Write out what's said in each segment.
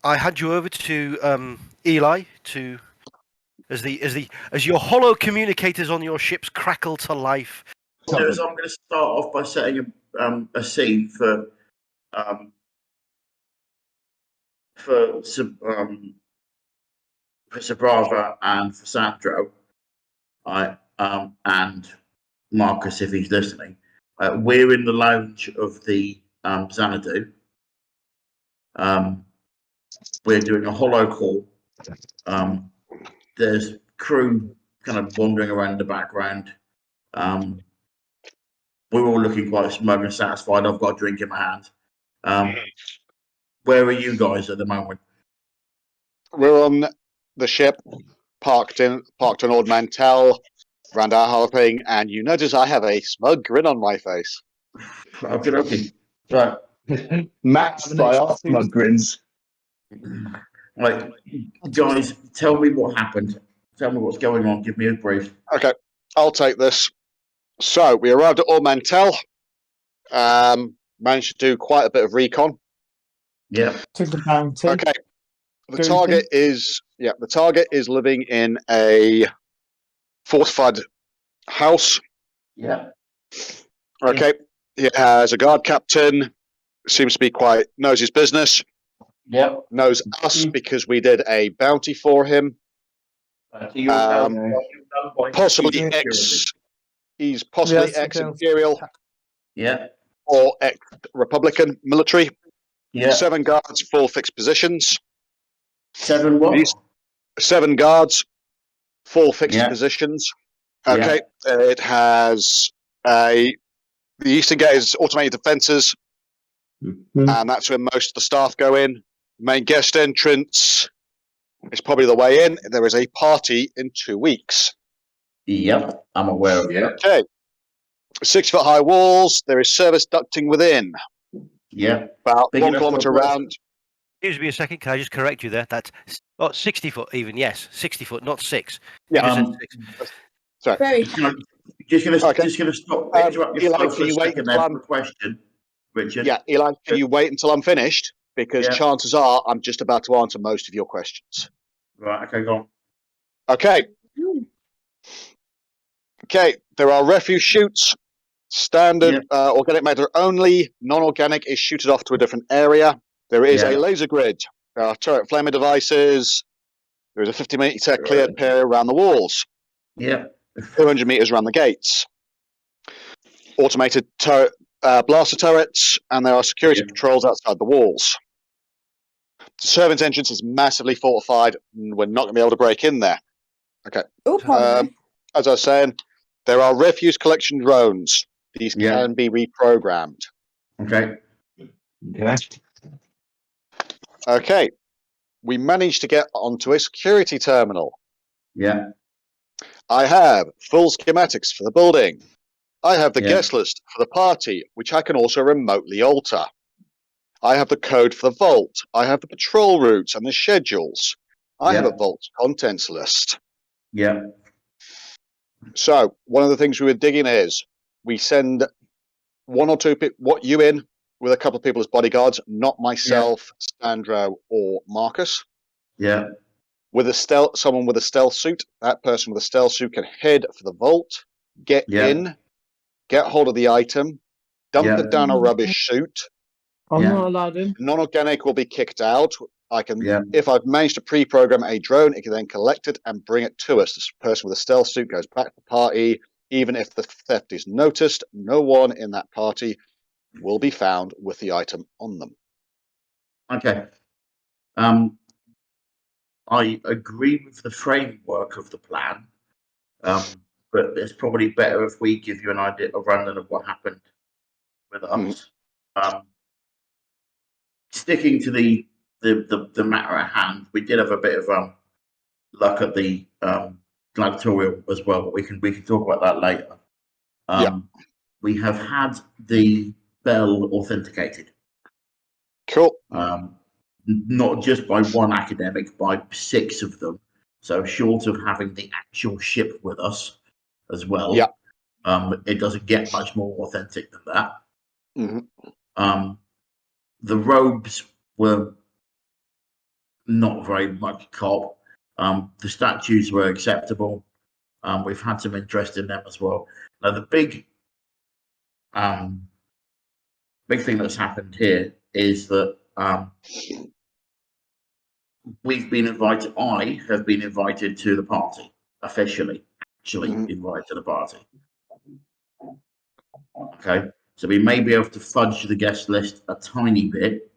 I hand you over to Eli to as your hollow communicators on your ships crackle to life. I'm going to start off by setting a scene for Sabrava and for Sandro, and Marcus if he's listening. We're in the lounge of the Xanadu. We're doing a hollow call. There's crew kind of wandering around in the background. We're all looking quite smug and satisfied. I've got a drink in my hand. Where are you guys at the moment? We're on the ship, parked on Old Mantell, round our whole thing, and you notice I have a smug grin on my face. Okay. Right. Matched by our smug grins. Right, guys, tell me what happened. Tell me what's going on. Give me a brief. Okay, I'll take this. So, we arrived at Old Mantell, managed to do quite a bit of recon. Yeah. Took the bounty. Okay. The target is living in a fortified house. Yeah. Okay. He has a guard captain, seems to be knows his business. Yeah. Knows us because we did a bounty for him. Possibly he's possibly ex-Imperial. Yeah. Or ex-Republican military. Yeah. 7 guards, 4 fixed positions. 7 what? 7 guards, 4 fixed positions. Okay. Yeah. It has the eastern gate is automated defences, and that's where most of the staff go in. Main guest entrance is probably the way in. There is a party in 2 weeks. Yep, I'm aware of it. Okay. 6-foot high walls. There is service ducting within. Yeah. About 1 kilometre around. Excuse me a second. Can I just correct you there? That's 60 foot even. Yes, 60 foot, not 6. Yeah. Sorry. Very. Just going to stop. Interrupt your Eli, for a second there for a question, Richard. Yeah, Eli, can you wait until I'm finished? Because chances are I'm just about to answer most of your questions. Right. Okay. Go on. Okay. Okay. There are refuse chutes. Standard organic matter only. Non-organic is shooted off to a different area. There is a laser grid. There are turret flamer devices. There is a 50-meter cleared area around the walls. Yeah. 200 meters around the gates. Automated blaster turrets, and there are security patrols outside the walls. The servants' entrance is massively fortified. We're not going to be able to break in there. Okay. As I was saying, there are refuse collection drones. These can be reprogrammed. Okay. Okay. We managed to get onto a security terminal. Yeah. I have full schematics for the building. I have the guest list for the party, which I can also remotely alter. I have the code for the vault. I have the patrol routes and the schedules. I have a vault contents list. Yeah. So one of the things we were digging is we send 1 or 2 people, you in with a couple of people as bodyguards, not myself, Sandro, or Marcus. Yeah. With someone with a stealth suit. That person with a stealth suit can head for the vault, get in, get hold of the item, dump it down a rubbish chute. I'm not allowed in. Non-organic will be kicked out. I can, if I've managed to pre-program a drone, it can then collect it and bring it to us. This person with a stealth suit goes back to the party. Even if the theft is noticed, no one in that party will be found with the item on them. Okay. I agree with the framework of the plan, but it's probably better if we give you an idea, a rundown of what happened with us. Sticking to the matter at hand, we did have a bit of luck at the gladiatorial as well, but we can talk about that later. We have had the bell authenticated. Cool. Not just by one academic, by 6 of them. So short of having the actual ship with us as well, it doesn't get much more authentic than that. The robes were not very much cop. The statues were acceptable. We've had some interest in them as well. Now, the big thing that's happened here is that we've been invited. I have been invited to the party officially. Invited to the party. Okay, so we may be able to fudge the guest list a tiny bit.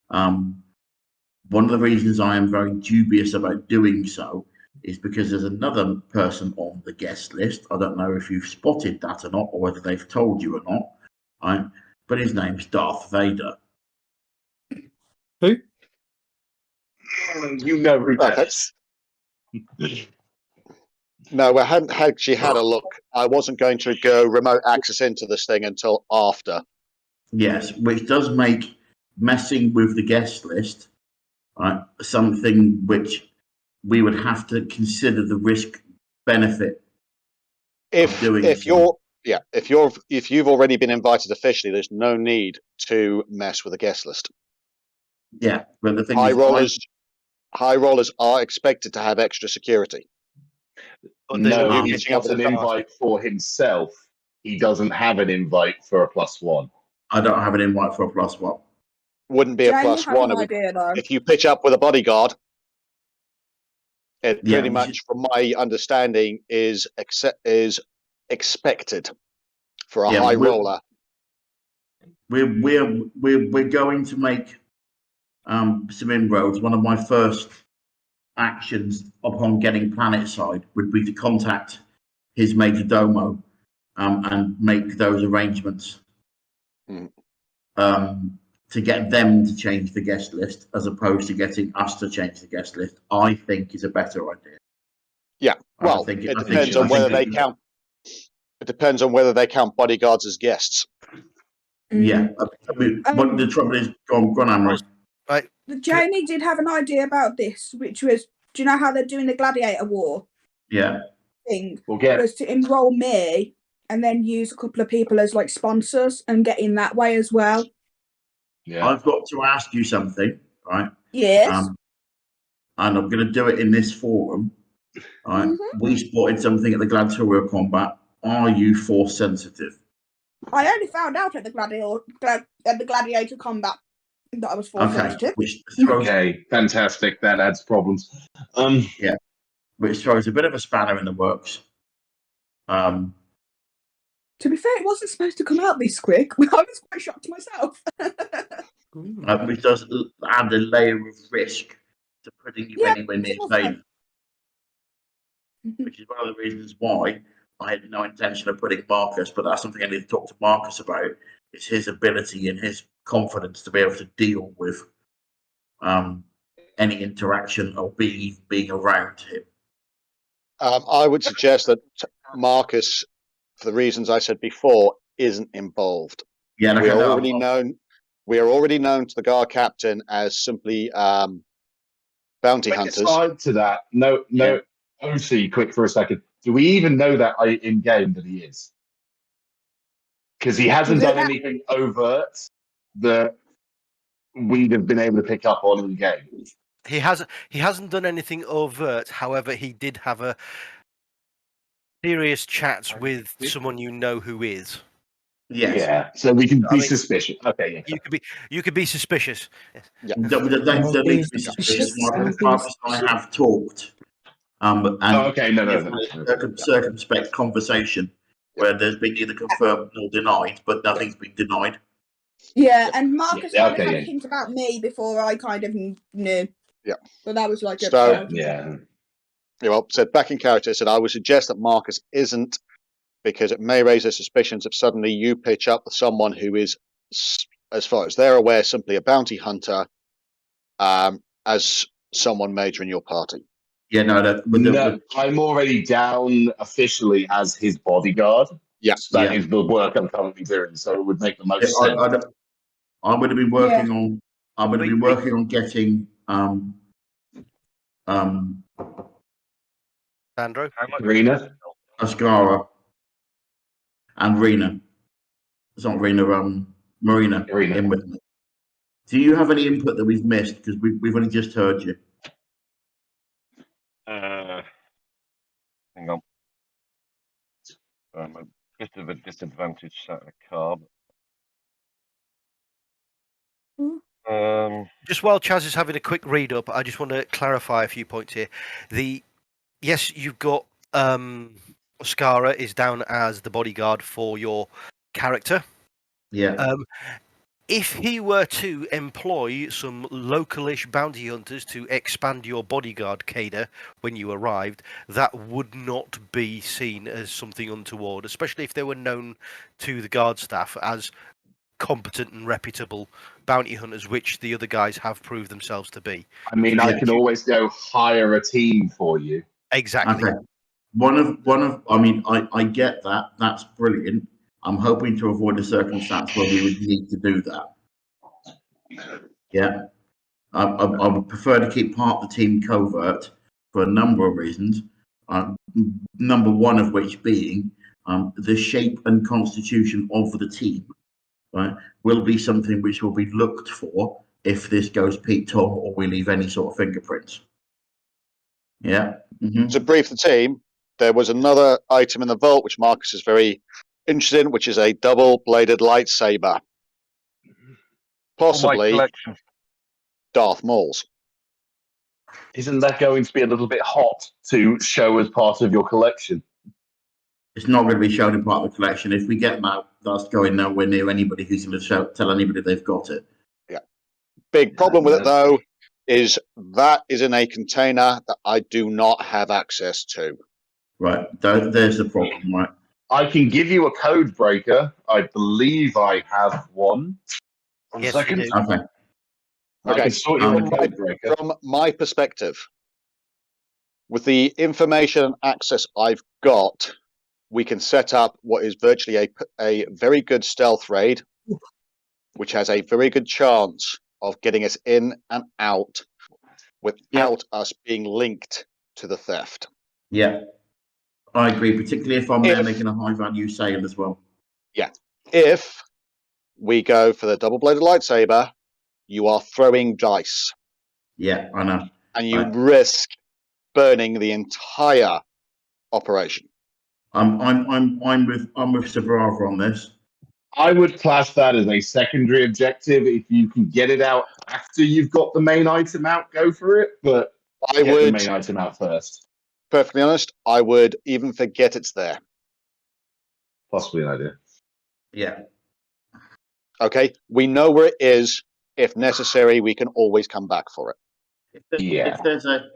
One of the reasons I am very dubious about doing so is because there's another person on the guest list. I don't know if you've spotted that or not, or whether they've told you or not. Right? But his name's Darth Vader. Who? You know who that is. No, I hadn't actually had a look. I wasn't going to go remote access into this thing until after. Yes, which does make messing with the guest list, right, something which we would have to consider the risk benefit. If you've already been invited officially, there's no need to mess with the guest list. Yeah, but the thing High rollers are expected to have extra security. No, you he's pitching up got to an the party. invite for himself. He doesn't have an invite for a +1. I don't have an invite for a +1. Wouldn't be a Jamie +1. has an idea, though. If you pitch up with a bodyguard, it Yeah, pretty much, from my understanding, is expected for a high roller. We're going to make some inroads. One of my first actions upon getting planetside would be to contact his major domo and make those arrangements to get them to change the guest list as opposed to getting us to change the guest list. I think is a better idea. Yeah, well, it depends on whether they count. It depends on whether they count bodyguards as guests. Yeah, but the trouble is, go on, Amory. Right. Jamie did have an idea about this, which was, do you know how they're doing the gladiator war? Yeah. Thing We'll was to enroll me and then use a couple of people as like sponsors and get in that way as well. Yeah. I've got to ask you something, right? Yes. And I'm going to do it in this forum. Right? We spotted something at the gladiatorial combat. Are you force sensitive? I only found out at the gladiator combat that I was force sensitive. Okay, fantastic. That adds problems. Yeah, which throws a bit of a spanner in the works. To be fair, it wasn't supposed to come out this quick. I was quite shocked myself. Which does add a layer of risk to putting you anywhere near safe. Which is one of the reasons why I had no intention of putting Marcus, but that's something I need to talk to Marcus about. Is his ability and his confidence to be able to deal with any interaction or being around him. I would suggest that Marcus, for the reasons I said before, isn't involved. Yeah, we are already known. We are already known to the guard captain as simply bounty hunters. Aside to that, no. OC, quick for a second. Do we even know that in game that he is? Because he hasn't done anything overt that we'd have been able to pick up on in game. He hasn't done anything overt. However, he did have a serious chats with someone you know who is. Yes. Yeah. So we can be suspicious. Okay. Yeah. You could be suspicious. Yeah. Don't need to be suspicious. Marcus and I have talked. And okay. No. A circumspect conversation where there's been neither confirmed nor denied, but nothing's been denied. Yeah, and Marcus had a hint about me before I kind of knew. Yeah. But that was like yeah. Well, said back in character, said I would suggest that Marcus isn't, because it may raise their suspicions if suddenly you pitch up with someone who is, as far as they're aware, simply a bounty hunter, as someone major in your party. Yeah, no, I'm already down officially as his bodyguard. Yes, that is the work I'm currently doing, so it would make the most sense. I'm going to be working on. I'm going to be working on getting Sandro, Rena, Ascara, and Rena. It's not Rena. Marina in with me. Do you have any input that we've missed? Because we've only just heard you. Hang on. I'm a bit of a disadvantage set of carb. Just while Chaz is having a quick read up, I just want to clarify a few points here. Yes, you've got Oscara is down as the bodyguard for your character. Yeah. If he were to employ some localish bounty hunters to expand your bodyguard cadre when you arrived, that would not be seen as something untoward, especially if they were known to the guard staff as competent and reputable bounty hunters, which the other guys have proved themselves to be. I mean, I can always go hire a team for you. Exactly. Okay. One of. I mean, I get that. That's brilliant. I'm hoping to avoid a circumstance where we would need to do that. Yeah. I would prefer to keep part of the team covert for a number of reasons. Number one of which being the shape and constitution of the team, right, will be something which will be looked for if this goes Pete Tom or we leave any sort of fingerprints. Yeah. Mm-hmm. To brief the team, there was another item in the vault which Marcus is very interested in, which is a double-bladed lightsaber. Possibly Darth Maul's. Isn't that going to be a little bit hot to show as part of your collection? It's not going to be shown in part of the collection. If we get that, that's going nowhere near anybody who's going to tell anybody they've got it. Yeah. Big problem with it, though, is that is in a container that I do not have access to. Right. There's the problem, right? I can give you a code breaker. I believe I have one. Yes, second. you do. Okay. I can sort you a code breaker. From my perspective, with the information and access I've got, we can set up what is virtually a very good stealth raid, which has a very good chance of getting us in and out without us being linked to the theft. Yeah, I agree, particularly if I'm there making a high value sale as well. Yeah. If we go for the double-bladed lightsaber, you are throwing dice. Yeah, I know. And you risk burning the entire operation. I'm with Sabrava on this. I would class that as a secondary objective. If you can get it out after you've got the main item out, go for it. But I would, the main item out first. Perfectly honest, I would even forget it's there. Possibly an idea. Yeah. Okay, we know where it is. If necessary, we can always come back for it. If there's a,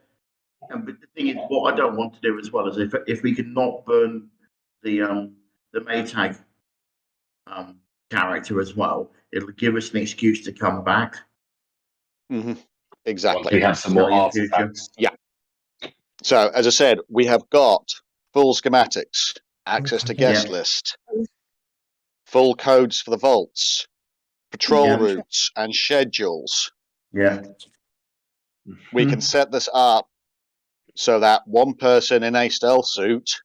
but the thing is, what I don't want to do as well is if we can not burn the Maytag character as well, it'll give us an excuse to come back. Mm-hmm. Exactly. We have some more artifacts. Yeah. So, as I said, we have got full schematics, access to guest list, full codes for the vaults, patrol routes, and schedules. Yeah. We can set this up so that one person in a stealth suit,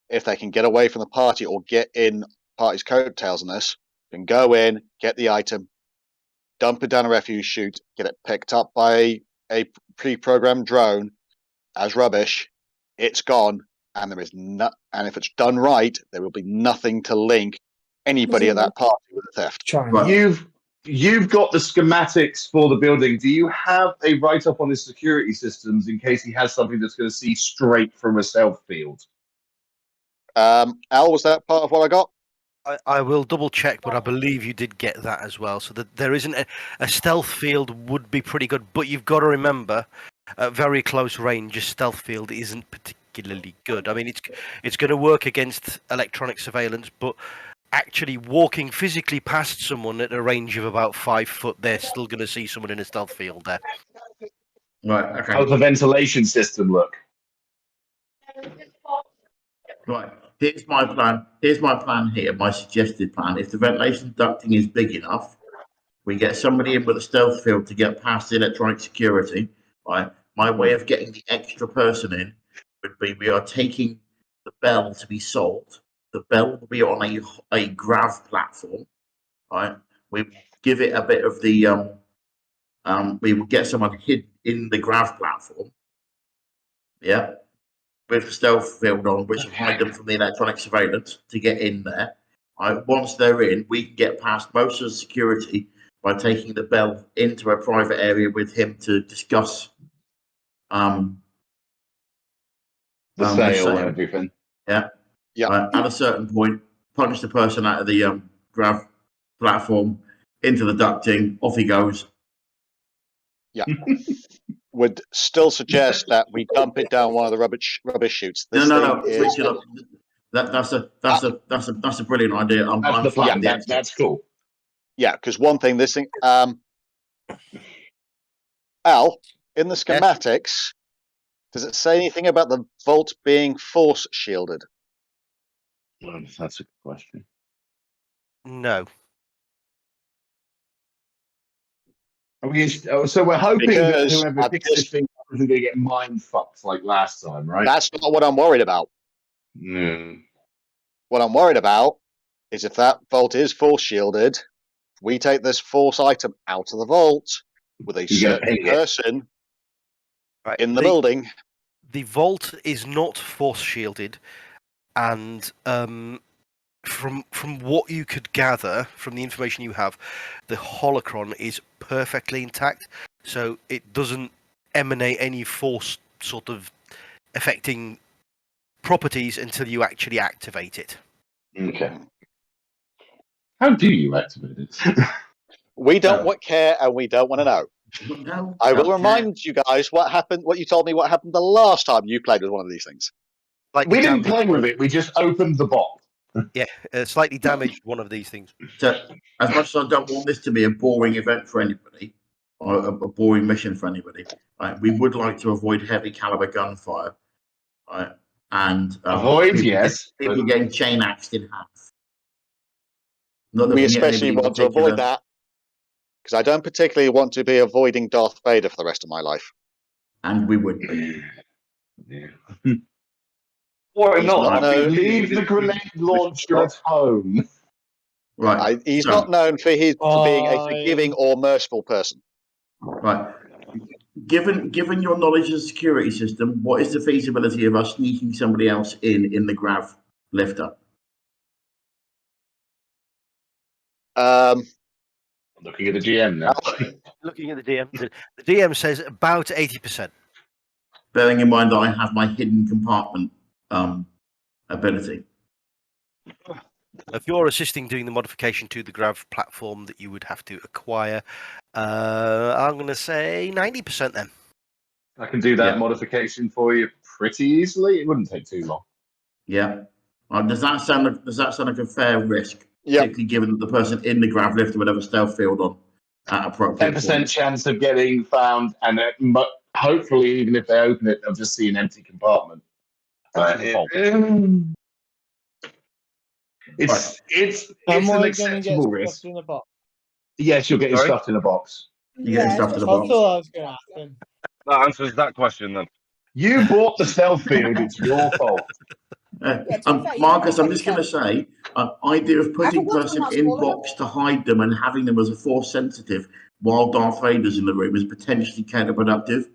if they can get away from the party or get in party's coattails in this, can go in, get the item, dump it down a refuse chute, get it picked up by a pre-programmed drone as rubbish. It's gone, and there is and if it's done right, there will be nothing to link anybody at that party with the theft. Right. You've got the schematics for the building. Do you have a write-up on his security systems in case he has something that's going to see straight from a stealth field? Al, was that part of what I got? I will double check, but I believe you did get that as well. So that there isn't a stealth field would be pretty good, but you've got to remember, at very close range, a stealth field isn't particularly good. I mean, it's going to work against electronic surveillance, but actually walking physically past someone at a range of about 5 foot, they're still going to see someone in a stealth field there. Right. Okay. How's the ventilation system look? Right. Here's my plan. Here's my plan here. My suggested plan. If the ventilation ducting is big enough, we get somebody in with a stealth field to get past the electronic security. Right. My way of getting the extra person in would be we are taking the bell to be sold. The bell will be on a grav platform. Right. We give it a bit of the we would get someone hid in the grav platform. Yeah. With the stealth field on, which will hide them from the electronic surveillance to get in there. Once they're in, we can get past most of the security by taking the bell into a private area with him to discuss the sale and everything. Yeah. Yeah. At a certain point, punch the person out of the grav platform into the ducting. Off he goes. Yeah. Would still suggest that we dump it down one of the rubbish chutes. This No. thing Switch is it up. That's a brilliant idea. That's the plan. That's cool. Yeah, because one thing, this thing, Al, in the schematics, does it say anything about the vault being force shielded? Well, that's a good question. No. So we're hoping that Because whoever at picks this- this thing up isn't going to get mind fucked like last time, right? That's not what I'm worried about. No. What I'm worried about is if that vault is force shielded, we take this force item out of the vault with a You're gonna certain ping it. person Right. in the building. The vault is not force shielded, and from what you could gather from the information you have, the holocron is perfectly intact, so it doesn't emanate any force sort of affecting properties until you actually activate it. Okay. How do you activate it? We don't care, and we don't want to know. No, I will don't remind you guys what happened. What you told me what happened the last time you played with one of these things. Slightly We didn't damaged play one with of- it. We just opened the box. Slightly damaged one of these things. So, as much as I don't want this to be a boring event for anybody, or a boring mission for anybody, we would like to avoid heavy caliber gunfire, and Avoid, people yes. people getting chain axed in half. Not that We we get especially anybody in want to particular- avoid that because I don't particularly want to be avoiding Darth Vader for the rest of my life. and we would be. Yeah. Or He's not. not I known- mean, Leave the grenade launcher at home. Right. He's so- not known for being a forgiving or merciful person. Right. Given your knowledge of the security system, what is the feasibility of us sneaking somebody else in the grav lifter? Looking at the GM now. Looking at the DM, the DM says about 80%. Bearing in mind that I have my hidden compartment ability. If you're assisting doing the modification to the grav platform that you would have to acquire, I'm going to say 90% then. I can do that Yeah. modification for you pretty easily. It wouldn't take too long. Yeah. Does that sound like a fair risk? Yeah. Particularly given that the person in the grav lifter would have a stealth field on at appropriate 10% points. chance of getting found, and hopefully, even if they open it, they'll just see an empty compartment. It's Am an I going to get acceptable risk. stuffed in a box? Yes, you're getting Sorry? stuffed in a box. You get stuff to I the thought box. that was going to happen. that answers that question then. You bought the stealth field. It's your fault. Yeah, to be fair, you Marcus, can I'm just going to say, idea of putting Everyone's person on that in smaller box to hide them and having them as a force sensitive while Darth Vader's in the room is potentially counterproductive.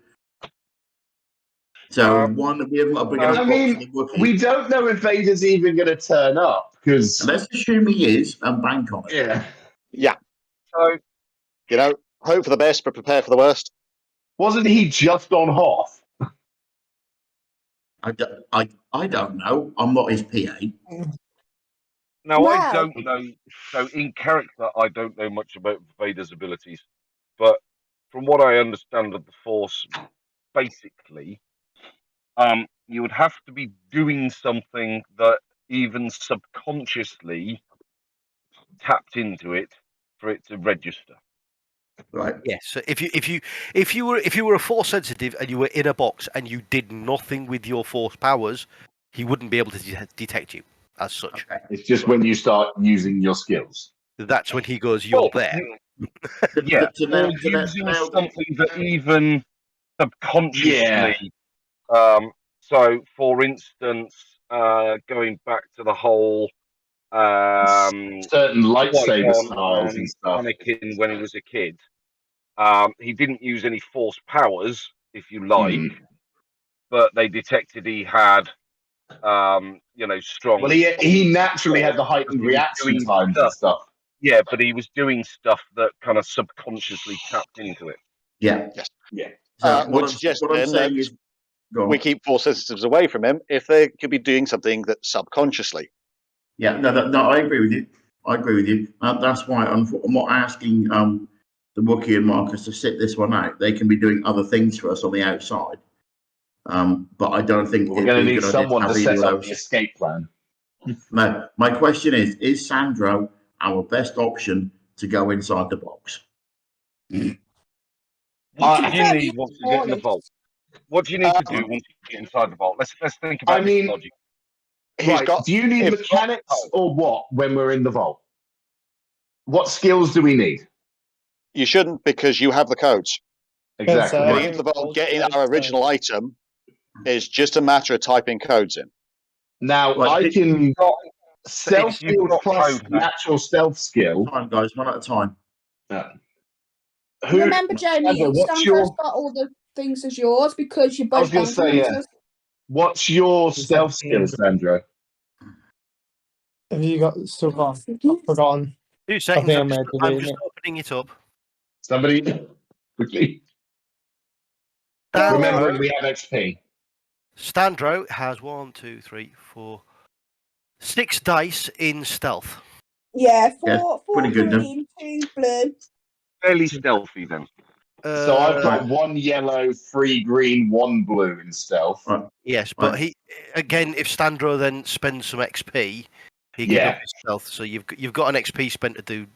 So one, we haven't got a big enough I box mean, for the Wookiee. we don't know if Vader's even going to turn up because And let's assume he is and bank on it. yeah, So, Hope for the best, but prepare for the worst. wasn't he just on Hoth? I don't know. I'm not his PA. now I Wow. don't know. So in character, I don't know much about Vader's abilities, but from what I understand of the Force, basically, you would have to be doing something that even subconsciously tapped into it for it to register. Right. Yes. So if you were a force sensitive and you were in a box and you did nothing with your force powers, he wouldn't be able to detect you as such. Okay. It's just when you start using your skills. That's when he goes, "You're there." Yeah, To or nail- using nail- something that even subconsciously. So, for instance, going back to the whole Certain lightsaber Qui-Gon styles and stuff. Anakin when he was a kid. He didn't use any force powers, if you like, but they detected he had, strong. Well, he naturally had the force heightened because he was reaction doing times and stuff. Yeah, but he was doing stuff that kind of subconsciously tapped into it. Yeah. Yes. Yeah. So Would suggest what I'm then that saying is, go on. we keep force sensitives away from him if they could be doing something that subconsciously. Yeah, no, I agree with you. That's why I'm not asking the Wookiee and Marcus to sit this one out. They can be doing other things for us on the outside. But I don't think We're going to need good idea someone to have set either of up the those. escape plan. No, my question is Sandro our best option to go inside the box? What do you fair, need once you get in the vault? What do you need to do once you get inside the vault? Let's think about this logic. He's got. Do you need mechanics or what when we're in the vault? What skills do we need? You shouldn't, because you have the codes. Exactly. Getting into the vault, getting our original item is just a matter of typing codes in. Now, I can stealth you've field got plus code now. natural stealth skill. Time, guys, one at a time. Yeah. Remember, Jamie, Sandra, Sandro's got all the things as yours because you're I was both going to say, hunters. what's your stealth skill, Sandra? Have you still got? I've forgotten. 2 seconds. I I'm think just, I'm just opening it up. Somebody quickly. Remembering we have XP. Standro has 1, 2, 3, 4, 6 dice in stealth. Yeah, Yeah, four pretty good, green, 2 blue. Fairly stealthy then. So I've got 1 yellow, 3 green, 1 blue in stealth. Right. Yes, but he again, if Standro then spends some XP, he can up his stealth. So you've got an XP spent to do.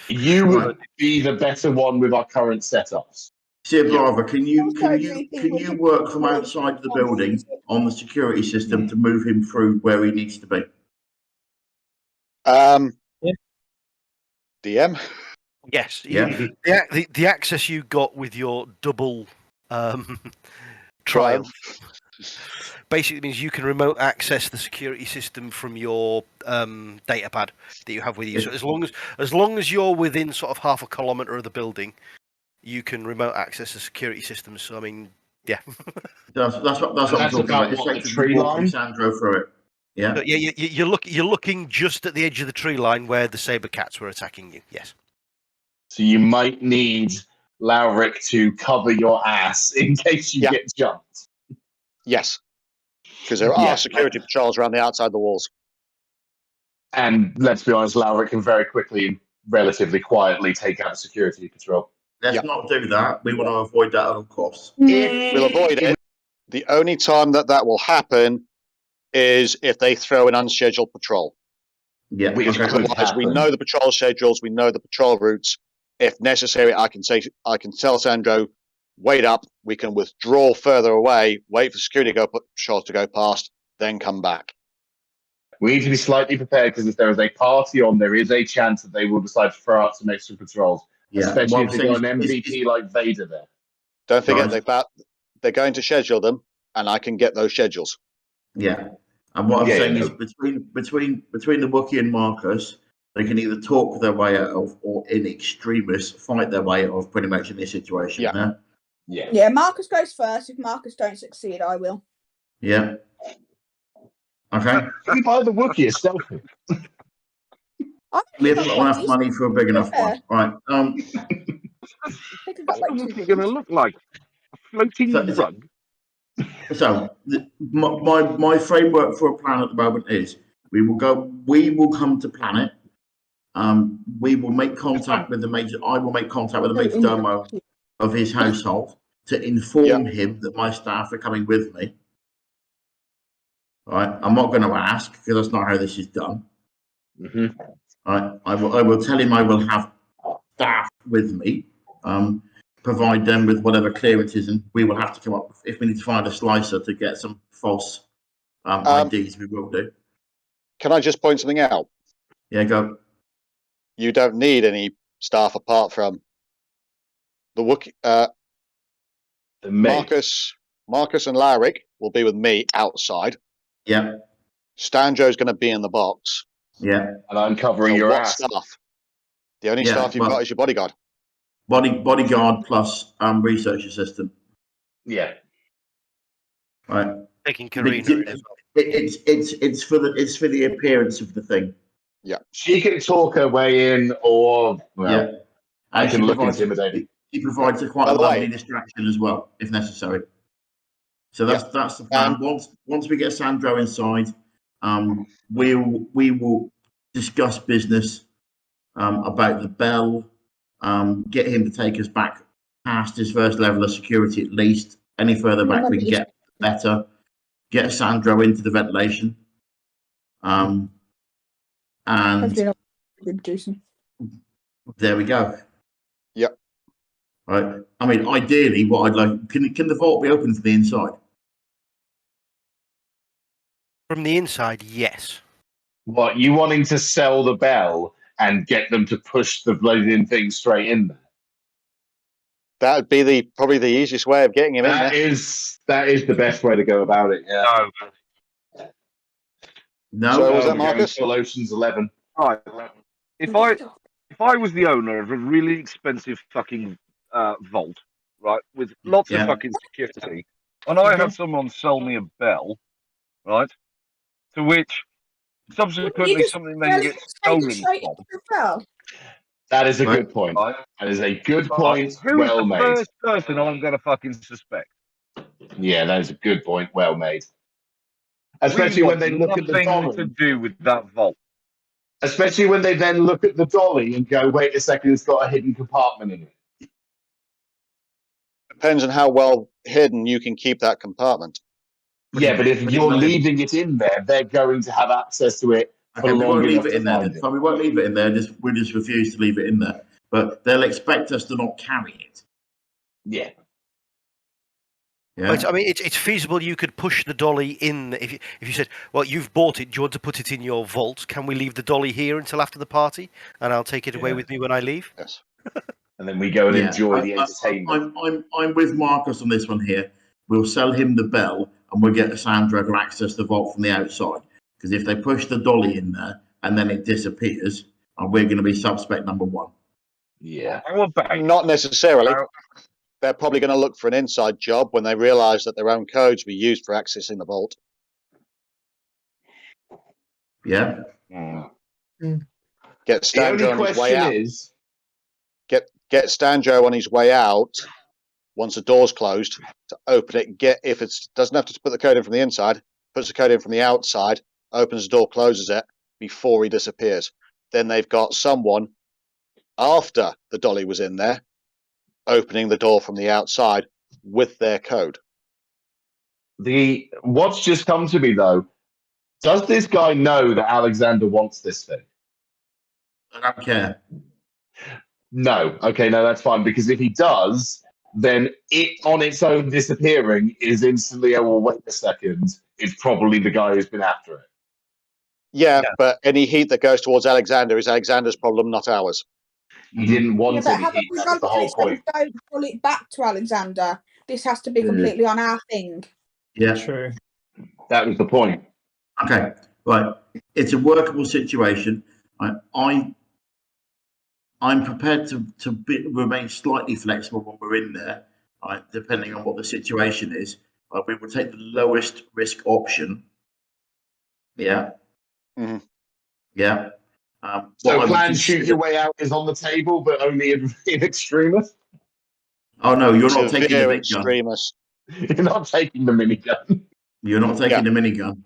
You would be the better one with our current setups. Sir Brava, can you work from outside the building on the security system to move him through where he needs to be? DM? Yes. Yeah. The access you got with your double trial basically means you can remote access the security system from your data pad that you have with you. So as long as you're within sort of half a kilometre of the building, you can remote access the security system. So I mean, yeah. That's what I'm talking about. The tree line? Sandro through it. Yeah. But yeah, you're looking just at the edge of the tree line where the saber cats were attacking you. Yes. So you might need Lauric to cover your ass in case you get jumped. Yes. Because there are security patrols around the outside the walls. And let's be honest, Lauric can very quickly, relatively quietly take out a security patrol. Let's not do that. We want to avoid that at all costs. We'll avoid it. The only time that will happen is if they throw an unscheduled patrol. Yeah. Otherwise, we know the patrol schedules, we know the patrol routes. If necessary, I can tell Sandro, wait up. We can withdraw further away, wait for security patrol to go past, then come back. We need to be slightly prepared because if there is a party on, there is a chance that they will decide to throw out some extra patrols. Yeah. Especially if they've got an MVP like Vader there. Don't forget they're going to schedule them, and I can get those schedules. Yeah. And what I'm saying is between the Wookiee and Marcus, they can either talk their way out of, or in extremis, fight their way out of pretty much in this situation. Yeah, Marcus goes first. If Marcus don't succeed, I will. Yeah. Okay. We buy the Wookiee as stealthy. We haven't got enough money for a big enough one. Right. What's the Wookiee going to look like? A floating rug? So my framework for a plan at the moment is we will come to planet. We will make contact with the major. I will make contact with the major domo of his household to inform him that my staff are coming with me. Right. I'm not going to ask because that's not how this is done. Right. I will tell him I will have staff with me. Provide them with whatever clearances, and we will have to come up if we need to find a slicer to get some false IDs. We will do. Can I just point something out? Yeah, go. You don't need any staff apart from the Wookiee. Marcus and Lauric will be with me outside. Yeah. Stanjo's going to be in the box. Yeah. And I'm covering your ass. Staff? The only staff you've got is your bodyguard. bodyguard plus research assistant. Yeah. Right. Taking Karina in as well. It's for the appearance of the thing. She can talk her way in, or Yeah. I And can look intimidating. She provides quite By a the way- lovely distraction as well, if necessary. So that's the plan. Once we get Sandro inside, we will discuss business about the bell. Get him to take us back past his first level of security at least. Any further back we can get, better. Get Sandro into the ventilation. And Hopefully not good, Jason. there we go. Yep. Right. I mean, ideally, what I'd like can the vault be open from the inside? From the inside, yes. What, you wanting to sell the bell and get them to push the bloody thing straight in there? That would be probably the easiest way of getting him in there. That is the best way to go about it. Yeah. No. So was we're that going Marcus? full Ocean's 11. Right. If I was the owner of a really expensive fucking vault, right, with lots of fucking security, and I had someone sell me a bell, right, to which subsequently something then gets stolen from. That is a good point. Right? That is a good point. Who is Well the made. first person I'm going to fucking suspect? Yeah, that is a good point. Well made. Especially when they look at the nothing dolly. to do with that vault. Especially when they then look at the dolly and go, wait a second, it's got a hidden compartment in it. Depends on how well hidden you can keep that compartment. Yeah, but if you're leaving it in there, they're going to have access to it for we won't long leave enough it to in there. find it. We won't leave it in there. We just refuse to leave it in there. But they'll expect us to not carry it. Yeah. Yeah. I mean, it's feasible you could push the dolly in. If you said, well, you've bought it, do you want to put it in your vault? Can we leave the dolly here until after the party? And I'll take it away with me when I leave? Yes. And then we go and enjoy the entertainment. I'm with Marcus on this one here. We'll sell him the bell and we'll get Sandra to access the vault from the outside. Because if they push the dolly in there and then it disappears, we're going to be suspect number one. Yeah. Not necessarily. They're probably going to look for an inside job when they realise that their own codes will be used for accessing the vault. Yeah. Get Stanjo on his way out. Get Stanjo on his way out once the door's closed to open it. If it doesn't have to put the code in from the inside, puts the code in from the outside, opens the door, closes it before he disappears. Then they've got someone after the dolly was in there opening the door from the outside with their code. What's just come to me though, does this guy know that Alexander wants this thing? I don't care. No. Okay, no, that's fine. Because if he does, then it on its own disappearing is instantly, oh, well, wait a second, it's probably the guy who's been after it. Yeah, but any heat that goes towards Alexander is Alexander's problem, not ours. He didn't want but any how about heat. we That run was the whole point. don't pull it back to Alexander? This has to be completely on our thing. Yeah. True. That was the point. Okay. Right. It's a workable situation. I'm prepared to remain slightly flexible when we're in there, right, depending on what the situation is. We will take the lowest risk option. Yeah. Mm-hmm. Yeah. So plan shoot your way out is on the table, but only in extremis? Oh, no, you're not taking the big extremis. Gun. You're not taking the minigun. You're not taking the minigun.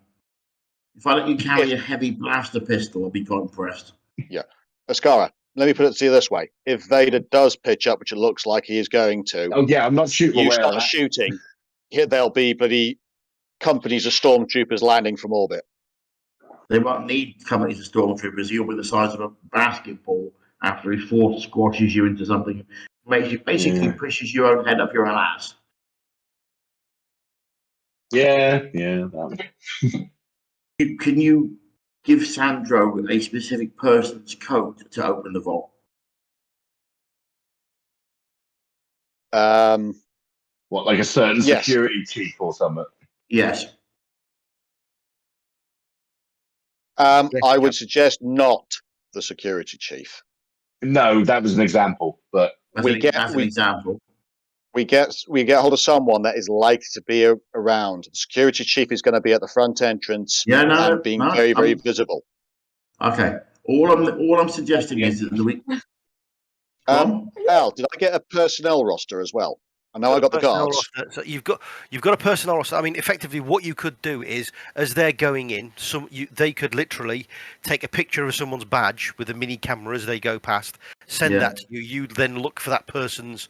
If I let you carry a heavy blaster pistol, I'll be quite impressed. Yeah. Ascara, let me put it to you this way. If Vader does pitch up, which it looks like he is going to... Oh, yeah, I'm not shooting. You start shooting, there'll be bloody companies of stormtroopers landing from orbit. They won't need companies of stormtroopers. You'll be the size of a basketball after he force squashes you into something. Basically pushes your own head up your own ass. Yeah. Can you give Sandro a specific person's code to open the vault? What, like a certain security chief or something? Yes. I would suggest not the security chief. No, that was an example, but as, We an, get- as an we- example. We get hold of someone that is likely to be around. The security chief is going to be at the front entrance Yeah, no, and being no, very, very visible. Okay. All I'm suggesting is that we. Al, did I get a personnel roster as well? I know I got the Personnel guards. roster. So you've got a personnel roster. I mean, effectively, what you could do is, as they're going in, they could literally take a picture of someone's badge with a mini camera as they go past, send that to you. You then look for that person's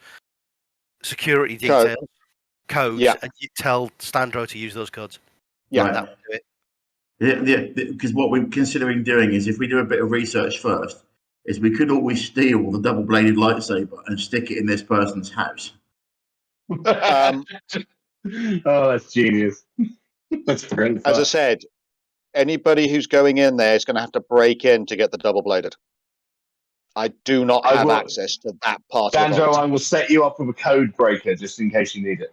security details, codes, and you tell Standro to use those codes. Yeah, right. That would do it. Because what we're considering doing is, if we do a bit of research first, is we could always steal the double-bladed lightsaber and stick it in this person's house. Oh, that's genius. That's great. As I said, anybody who's going in there is going to have to break in to get the double-bladed. I do not have access to that part of the Sandro, vault. I will set you up with a code breaker just in case you need it.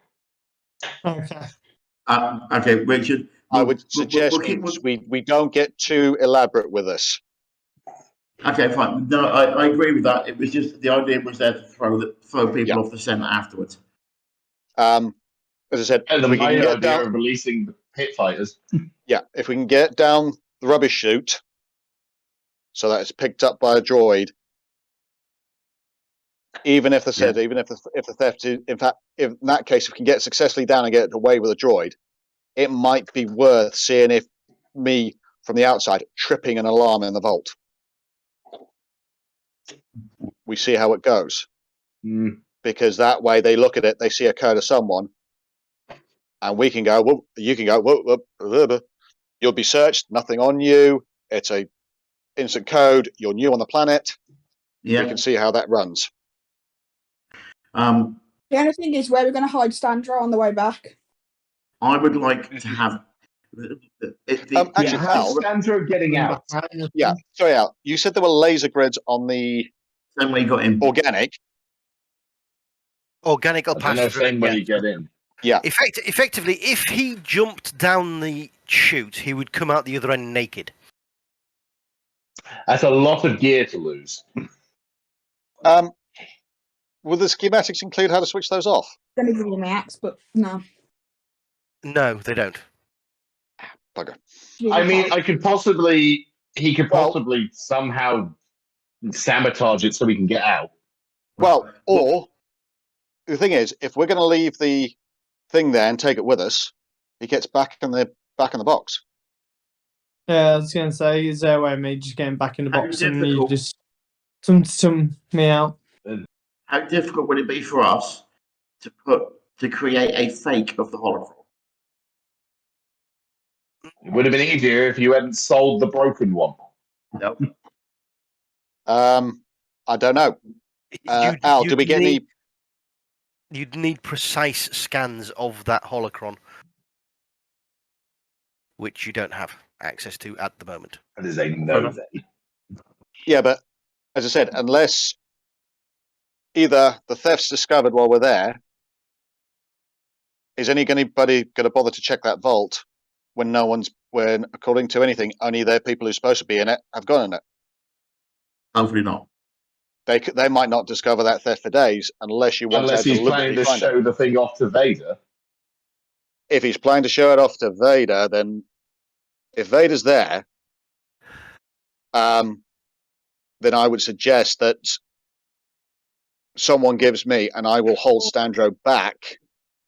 Okay. Okay, Richard. I would suggest we don't get too elaborate with this. Okay, fine. No, I agree with that. It was just the idea was there to throw people off the scent afterwards. As I said, And if we can get idea down, of releasing the pit fighters. yeah, if we can get down the rubbish chute so that it's picked up by a droid, even if the theft is, in fact, in that case, if we can get successfully down and get it away with a droid, it might be worth seeing if me from the outside tripping an alarm in the vault. We see how it goes. Because that way they look at it, they see a code of someone, and we can go, well, you can go, whoop, whoop, blah, blah. You'll be searched, nothing on you. It's a instant code. You're new on the planet. Yeah. We can see how that runs. The only thing is, where we're going to hide Standra on the way back. I would like to have. Actually, Al, Sandro getting out. Yeah, sorry, Al. You said there were laser grids on the same way you got in. Organic. Organic will pass through. Same way you get in. Yeah. Effectively, if he jumped down the chute, he would come out the other end naked. That's a lot of gear to lose. Will the schematics include how to switch those off? Going to give you my axe, but no. No, they don't. Bugger. I mean, he could possibly somehow sabotage it so we can get out. Well, or the thing is, if we're going to leave the thing there and take it with us, he gets back in the box. Yeah, I was going to say, is there a way of me just getting back in the box and you difficult? just some me out? How difficult would it be for us to create a fake of the holocron? It would have been easier if you hadn't sold the broken one. No. I don't know. Al, do we get any? You'd need precise scans of that holocron, which you don't have access to at the moment. That is a no then. Yeah, but as I said, unless either the theft's discovered while we're there, is anybody going to bother to check that vault when according to anything, only the people who's supposed to be in it have gone in it? Hopefully not. They might not discover that theft for days unless he's planning to show the thing off to Vader. If he's planning to show it off to Vader, then if Vader's there, then I would suggest that someone gives me, and I will hold Standro back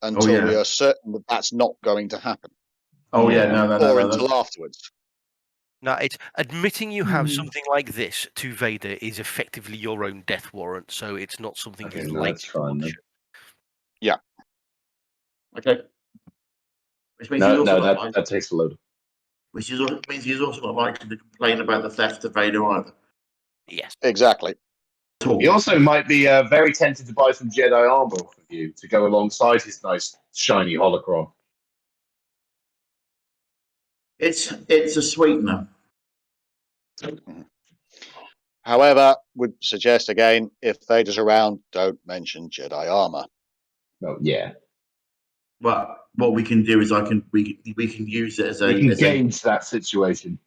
until we are certain that that's not going to happen. Oh yeah, no. Or until afterwards. No, it's admitting you have something like this to Vader is effectively your own death warrant, so it's not something you'd like to watch. Yeah. Okay. Which means that takes a load. Which means he's also not likely to complain about the theft of Vader either. Yes. Exactly. He also might be very tempted to buy some Jedi armor for you to go alongside his nice shiny holocron. It's a sweetener. However, would suggest again, if Vader's around, don't mention Jedi armor. Oh yeah. Well, what we can do is we can use it as a gauge that situation.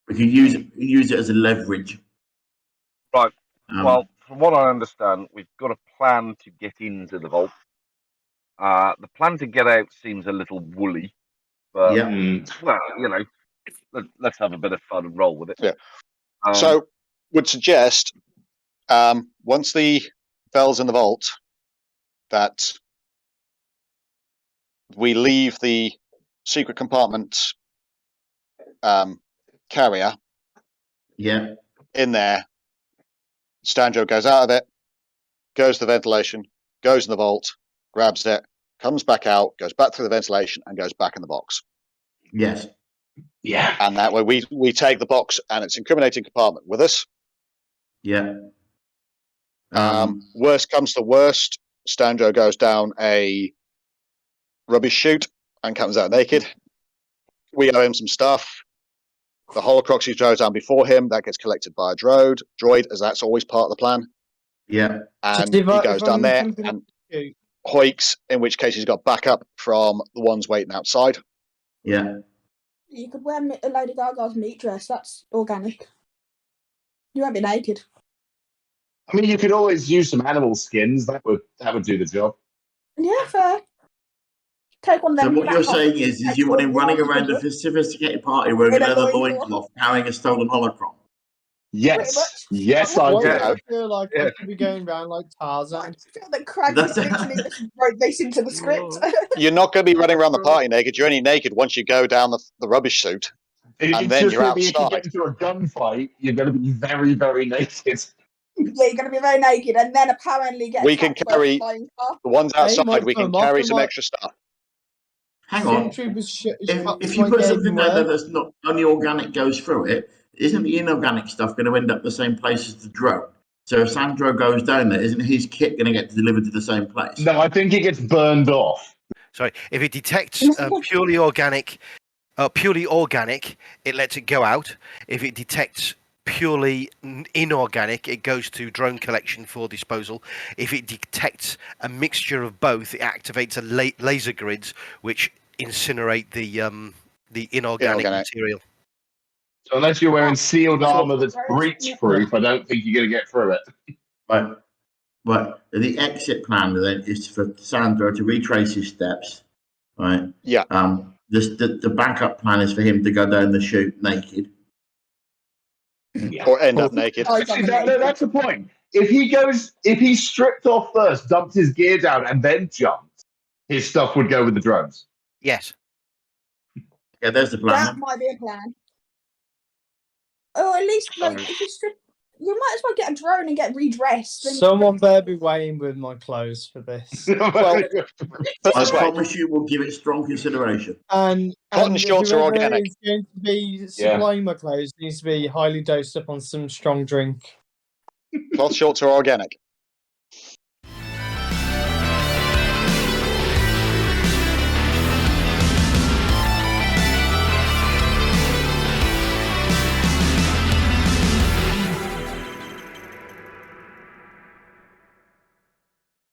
We can use it as a leverage. Right. Well, from what I understand, we've got a plan to get into the vault. The plan to get out seems a little woolly, but well, let's have a bit of fun and roll with it. Yeah. So, would suggest once the bell's in the vault, that we leave the secret compartment carrier in there. Stanjo goes out of it, goes to the ventilation, goes in the vault, grabs it, comes back out, goes back through the ventilation, and goes back in the box. Yes. Yeah. And that way we take the box and its incriminating compartment with us. Yeah. Worst comes to worst, Stanjo goes down a rubbish chute and comes out naked. We owe him some stuff. The Holocrox he drove down before him, that gets collected by a droid, as that's always part of the plan. Yeah. And he goes down there and hoiks, in which case he's got backup from the ones waiting outside. Yeah. You could wear a Lady Gaga's meat dress. That's organic. You won't be naked. I mean, you could always use some animal skins. That would do the job. Yeah, fair. Take one of So them. what you're saying is you want him running around a sophisticated party wearing a leather loincloth, carrying a stolen holocron? Yes. Yes, I Why do. do I feel like I should be going around like Tarzan? I feel that Craig is literally just wrote this into the script. You're not going to be running around the party naked. You're only naked once you go down the rubbish suit. And then you're If you outside. get into a gunfight, you're going to be very, very naked. Yeah, you're going to be very naked, and then apparently get We can attacked by a carry flying car. the ones outside. We can carry some my- extra stuff. Hang on. If you put something there that's not only organic goes through it, isn't the inorganic stuff going to end up the same place as the drone? So if Sandro goes down there, isn't his kit going to get delivered to the same place? No, I think it gets burned off. Sorry, if it detects purely organic, it lets it go out. If it detects purely inorganic, it goes to drone collection for disposal. If it detects a mixture of both, it activates a laser grids which incinerate the inorganic material. So unless you're wearing sealed armor that's breach-proof, I don't think you're going to get through it. But the exit plan then is for Sandro to retrace his steps, right? Yeah. The backup plan is for him to go down the chute naked. Yeah. Or end up naked. That's the point. If he stripped off first, dumped his gear down, and then jumped, his stuff would go with the drones. Yes. Yeah, there's the plan. That might be a plan. Or at least, like, if you strip, you might as well get a drone and get redressed. Someone better be weighing with my clothes for this. Well, I promise you we'll give it strong consideration. And cotton shorts are organic. Is going to be supplying my clothes needs to be highly dosed up on some strong drink. Cloth shorts are organic.